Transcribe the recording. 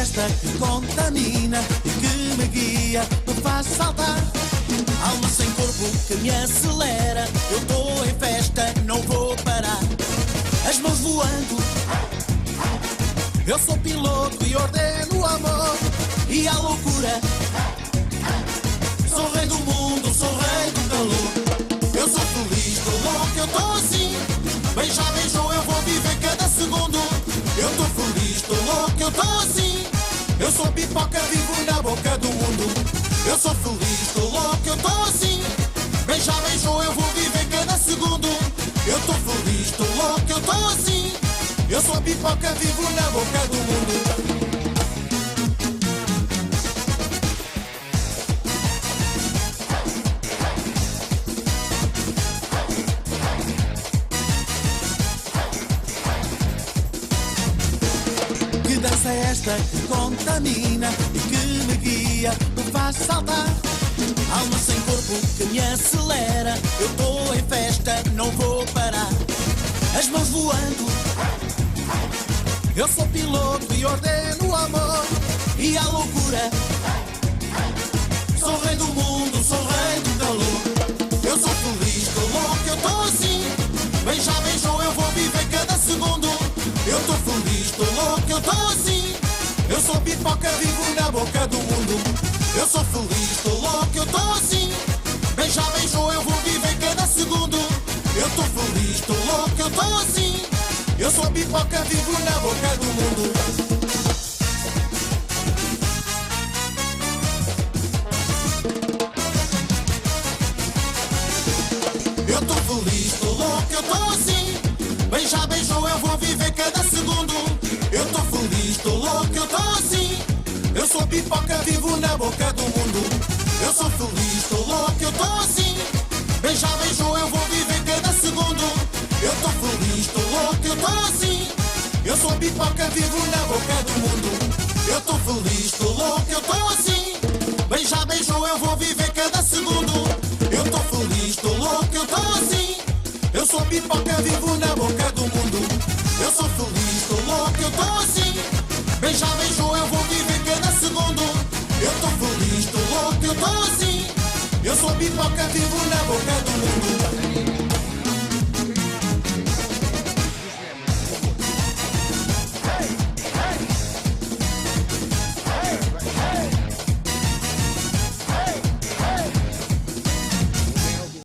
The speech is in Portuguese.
esta que contamina e que me guia, me faz saltar. Alma sem corpo que me acelera, eu tô em festa, não vou parar. As mãos voando, eu sou piloto e ordeno o amor e a loucura. Sou rei do mundo, sou rei do calor. Eu sou feliz, tô louco, eu tô assim. Beija, beijou, eu vou viver cada segundo. Eu tô feliz, tô louco, eu tô assim. Eu sou pipoca, vivo na boca do mundo. Eu sou feliz, tô louco, eu tô assim. Beija, beijou, eu vou viver cada segundo. Eu tô feliz, tô louco, eu tô assim. Eu sou pipoca, vivo na boca do mundo. Que dança é esta que contamina e que me guia, me faz saltar. Alma sem corpo que me acelera, eu tô em festa, não vou parar. As mãos voando, eu sou piloto e ordeno o amor e a loucura. Sou rei do mundo, sou rei do calor. Eu sou feliz, tô louco, eu tô assim. Beija, beijou, eu vou viver cada segundo. Eu tô feliz, tô louco, eu tô assim. Eu sou pipoca, vivo na boca do mundo. Eu sou feliz, tô louco, eu tô assim. Beija, beijou, eu vou viver cada segundo. Eu tô feliz, tô louco, eu tô assim. Eu sou pipoca, vivo na boca do mundo. Eu tô feliz, tô louco, eu tô assim. Beija, beijou, eu vou viver cada segundo. Eu tô feliz, tô louco, eu tô assim. Eu sou pipoca, vivo na boca do mundo. Eu sou feliz, tô louco, eu tô assim. Beija, beijou, eu vou viver cada segundo. Eu tô feliz, tô louco, eu tô assim. Eu sou pipoca, vivo na boca do mundo. Eu tô feliz, tô louco, eu tô assim. Beija, beijou, eu vou viver cada segundo. Eu tô feliz, tô louco, eu tô assim. Eu sou pipoca, vivo na boca do mundo. Eu sou feliz, tô louco, eu tô assim. Beija, beijou, eu vou viver cada segundo. Eu tô feliz, tô louco, eu tô assim. Eu sou pipoca, vivo na boca do mundo.